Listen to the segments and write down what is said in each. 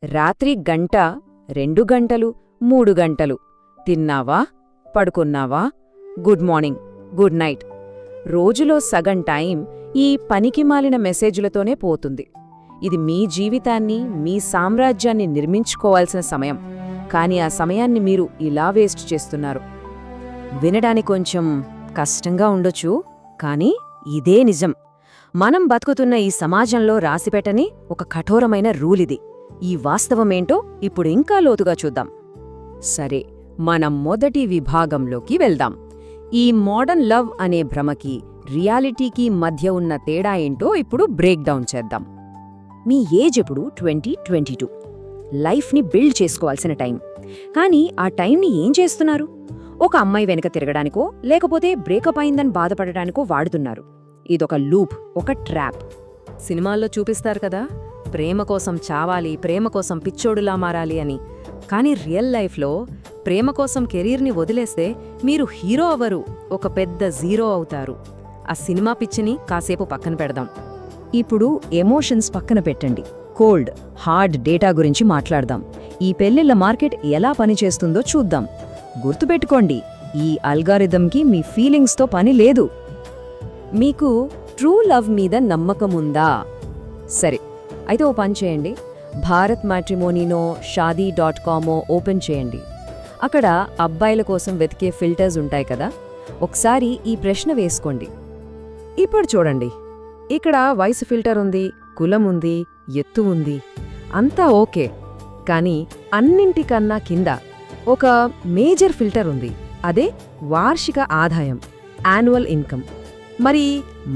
రాత్రి గంట 2 గంటలు 3 గంటలు తిన్నావా పడుకున్నావా గుడ్ మార్నింగ్ గుడ్ నైట్ రోజులో సగం టైం ఈ పనికిమాలిన మెసేజ్లతోనే పోతుంది. ఇది మీ జీవితాన్ని మీ సామ్రాజ్యాన్ని నిర్మించుకోవాల్సిన సమయం. కానీ ఆ సమయాన్ని మీరు ఇలా వేస్ట్ చేస్తున్నారు. వినడానికి కొంచెం కష్టంగా ఉండొచ్చు, కానీ ఇదే నిజం. మనం బతుకుతున్న ఈ సమాజంలో రాసిపెట్టని ఒక కఠోరమైన రూలిది. ఈ వాస్తవమేంటో ఇప్పుడు ఇంకా లోతుగా చూద్దాం. సరే, మనం మొదటి విభాగంలోకి వెళ్దాం. ఈ మోడర్న్ లవ్ అనే భ్రమకి రియాలిటీకి మధ్య ఉన్న తేడా ఏంటో ఇప్పుడు బ్రేక్ డౌన్ చేద్దాం. మీ ఏజ్ ఇప్పుడు 2022. లైఫ్ని బిల్డ్ చేసుకోవాల్సిన టైం. కానీ ఆ టైంని ఏం చేస్తున్నారు? ఒక అమ్మాయి వెనక తిరగడానికో లేకపోతే బ్రేకప్ అయిందని బాధపడటానికో వాడుతున్నారు. ఇదొక లూప్, ఒక ట్రాప్. సినిమాల్లో చూపిస్తారు కదా, ప్రేమ కోసం చావాలి, ప్రేమ కోసం పిచ్చోడులా మారాలి అని. కానీ రియల్ లైఫ్లో ప్రేమ కోసం కెరీర్ని వదిలేస్తే మీరు హీరో అవ్వరు, ఒక పెద్ద జీరో అవుతారు. ఆ సినిమా పిచ్చిని కాసేపు పక్కన పెడదాం. ఇప్పుడు ఎమోషన్స్ పక్కన పెట్టండి. కోల్డ్, హార్డ్ డేటా గురించి మాట్లాడదాం. ఈ పెళ్లిళ్ల మార్కెట్ ఎలా పనిచేస్తుందో చూద్దాం. గుర్తుపెట్టుకోండి, ఈ అల్గారిథంకి మీ ఫీలింగ్స్తో పని లేదు. మీకు ట్రూ లవ్ మీద నమ్మకముందా? సరే, అయితే ఓ పని చేయండి. భారత్ మ్యాట్రిమోనీనో షాదీ.com ఓపెన్ చేయండి. అక్కడ అబ్బాయిల కోసం వెతికే ఫిల్టర్స్ ఉంటాయి కదా, ఒకసారి ఈ ప్రశ్న వేసుకోండి. ఇప్పుడు చూడండి, ఇక్కడ వయసు ఫిల్టర్ ఉంది, కులం ఉంది, ఎత్తు ఉంది, అంతా ఓకే. కానీ అన్నింటికన్నా కింద ఒక మేజర్ ఫిల్టర్ ఉంది. అదే వార్షిక ఆదాయం, యాన్యువల్ ఇన్కమ్. మరి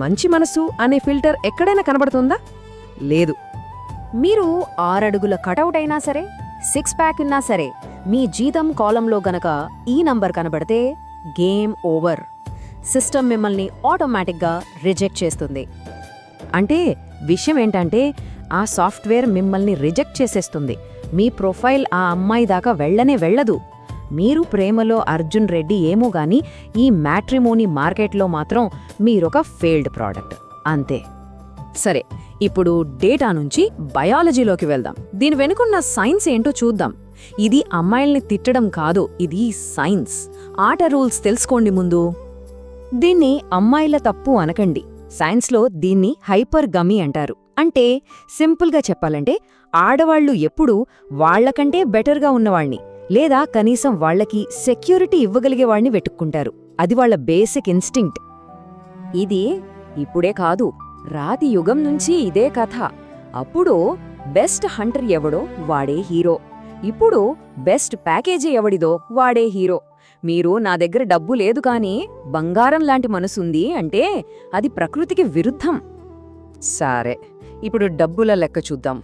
మంచి మనసు అనే ఫిల్టర్ ఎక్కడైనా కనబడుతుందా? లేదు. మీరు 6 అడుగుల కటౌట్ అయినా సరే, 6 ప్యాక్ ఉన్నా సరే, మీ జీతం కాలంలో గనక ఈ నంబర్ కనబడితే గేమ్ ఓవర్. సిస్టమ్ మిమ్మల్ని ఆటోమేటిక్గా రిజెక్ట్ చేస్తుంది. అంటే విషయం ఏంటంటే, ఆ సాఫ్ట్వేర్ మిమ్మల్ని రిజెక్ట్ చేసేస్తుంది. మీ ప్రొఫైల్ ఆ అమ్మాయి దాకా వెళ్లనే వెళ్లదు. మీరు ప్రేమలో అర్జున్ రెడ్డి ఏమో గాని, ఈ మ్యాట్రిమోనీ మార్కెట్లో మాత్రం మీరొక ఫెయిల్డ్ ప్రోడక్ట్ అంతే. సరే, ఇప్పుడు డేటా నుంచి బయాలజీలోకి వెళ్దాం. దీని వెనుకున్న సైన్స్ ఏంటో చూద్దాం. ఇది అమ్మాయిల్ని తిట్టడం కాదు, ఇది సైన్స్. ఆట రూల్స్ తెలుసుకోండి ముందు. దీన్ని అమ్మాయిల తప్పు అనకండి. సైన్స్లో దీన్ని హైపర్ గమీ అంటారు. అంటే సింపుల్గా చెప్పాలంటే, ఆడవాళ్లు ఎప్పుడూ వాళ్లకంటే బెటర్గా ఉన్నవాణ్ణి, లేదా కనీసం వాళ్లకి సెక్యూరిటీ ఇవ్వగలిగేవాణ్ణి వెతుక్కుంటారు. అది వాళ్ల బేసిక్ ఇన్స్టింక్ట్. ఇది ఇప్పుడే కాదు, రాతి యుగం నుంచి ఇదే కథ. అప్పుడు బెస్ట్ హంటర్ ఎవడో వాడే హీరో, ఇప్పుడు బెస్ట్ ప్యాకేజీ ఎవడిదో వాడే హీరో. మీరు నా దగ్గర డబ్బు లేదు కానీ బంగారం లాంటి మనసుంది అంటే అది ప్రకృతికి విరుద్ధం. సరే, ఇప్పుడు డబ్బుల లెక్క చూద్దాం.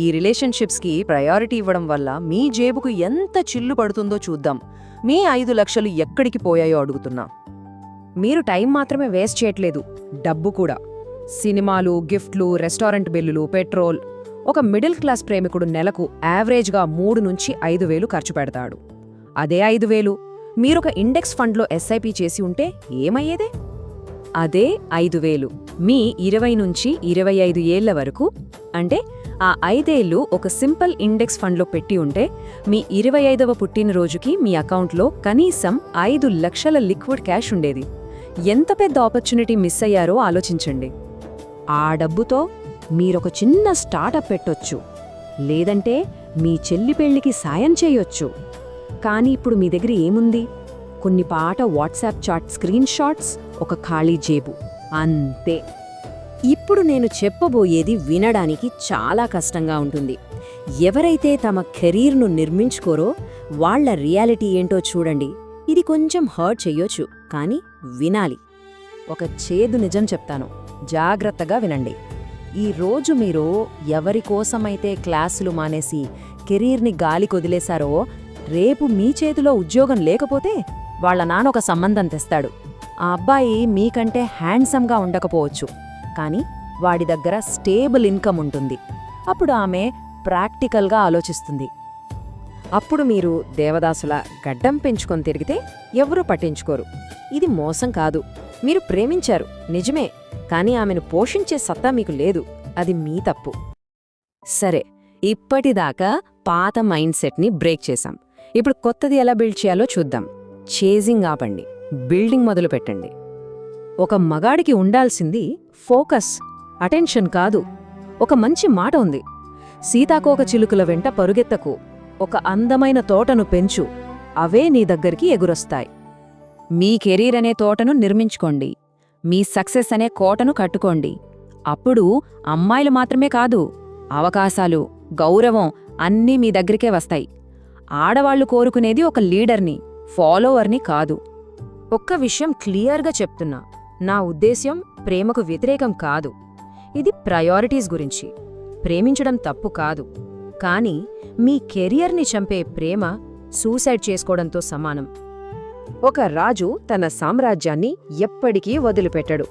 ఈ రిలేషన్షిప్స్కి ప్రయారిటీ ఇవ్వడం వల్ల మీ జేబుకు ఎంత చిల్లు పడుతుందో చూద్దాం. మీ 5 లక్షలు ఎక్కడికి పోయాయో అడుగుతున్నా. మీరు టైం మాత్రమే వేస్ట్ చేయట్లేదు, డబ్బు కూడా. సినిమాలు, గిఫ్ట్లు, రెస్టారెంట్ బిల్లులు, పెట్రోల్. ఒక మిడిల్ క్లాస్ ప్రేమికుడు నెలకు యావరేజ్గా 3 నుంచి 5 వేలు ఖర్చు పెడతాడు. అదే 5 వేలు మీరొక ఇండెక్స్ ఫండ్లో ఎస్ఐపి చేసి ఉంటే ఏమయ్యేదే? అదే 5 వేలు మీ 20 నుంచి 25 ఏళ్ల వరకు, అంటే ఆ 5 ఏళ్లు ఒక సింపుల్ ఇండెక్స్ ఫండ్లో పెట్టి ఉంటే మీ 25వ పుట్టినరోజుకి మీ అకౌంట్లో కనీసం 5 లక్షల లిక్విడ్ క్యాష్ ఉండేది. ఎంత పెద్ద ఆపర్చునిటీ మిస్ అయ్యారో ఆలోచించండి. ఆ డబ్బుతో మీరొక చిన్న స్టార్టప్ పెట్టొచ్చు, లేదంటే మీ చెల్లి పెళ్లికి సాయం చేయొచ్చు. కానీ ఇప్పుడు మీ దగ్గర ఏముంది? కొన్ని పాట వాట్సాప్ చాట్ స్క్రీన్ షాట్స్, ఒక ఖాళీ జేబు, అంతే. ఇప్పుడు నేను చెప్పబోయేది వినడానికి చాలా కష్టంగా ఉంటుంది. ఎవరైతే తమ కెరీర్ను నిర్మించుకోరో వాళ్ల రియాలిటీ ఏంటో చూడండి. ఇది కొంచెం హర్ట్ చెయ్యొచ్చు, కానీ వినాలి. ఒక చేదు నిజం చెప్తాను, జాగ్రత్తగా వినండి. ఈ రోజు మీరు ఎవరికోసమైతే క్లాసులు మానేసి కెరీర్ని గాలి కొదిలేశారో, రేపు మీ చేతిలో ఉద్యోగం లేకపోతే వాళ్ల నాన్న ఒక సంబంధం తెస్తాడు. ఆ అబ్బాయి మీకంటే హ్యాండ్సమ్గా ఉండకపోవచ్చు, కానీ వాడి దగ్గర స్టేబుల్ ఇన్కమ్ ఉంటుంది. అప్పుడు ఆమె ప్రాక్టికల్గా ఆలోచిస్తుంది. అప్పుడు మీరు దేవదాసులా గడ్డం పెంచుకొని తిరిగితే ఎవరూ పట్టించుకోరు. ఇది మోసం కాదు. మీరు ప్రేమించారు నిజమే, కానీ ఆమెను పోషించే సత్తా మీకు లేదు. అది మీ తప్పు. సరే, ఇప్పటిదాకా పాత మైండ్ సెట్ని బ్రేక్ చేశాం. ఇప్పుడు కొత్తది ఎలా బిల్డ్ చేయాలో చూద్దాం. చేజింగ్ ఆపండి, బిల్డింగ్ మొదలు పెట్టండి. ఒక మగాడికి ఉండాల్సింది ఫోకస్, అటెన్షన్ కాదు. ఒక మంచి మాట ఉంది, సీతాకోక చిలుకల వెంట పరుగెత్తకు, ఒక అందమైన తోటను పెంచు, అవే నీ దగ్గరికి ఎగురొస్తాయి. మీ కెరీర్ అనే తోటను నిర్మించుకోండి, మీ సక్సెస్ అనే కోటను కట్టుకోండి. అప్పుడు అమ్మాయిలు మాత్రమే కాదు, అవకాశాలు, గౌరవం అన్నీ మీ దగ్గరికే వస్తాయి. ఆడవాళ్లు కోరుకునేది ఒక లీడర్ని, ఫాలోవర్ని కాదు. ఒక్క విషయం క్లియర్గా చెప్తున్నా, నా ఉద్దేశ్యం ప్రేమకు వ్యతిరేకం కాదు. ఇది ప్రయారిటీస్ గురించి. ప్రేమించడం తప్పు కాదు, కానీ మీ కెరియర్ని చంపే ప్రేమ సూసైడ్ చేసుకోవడంతో సమానం. ఒక రాజు తన సామ్రాజ్యాన్ని ఎప్పటికీ వదిలిపెట్టడు.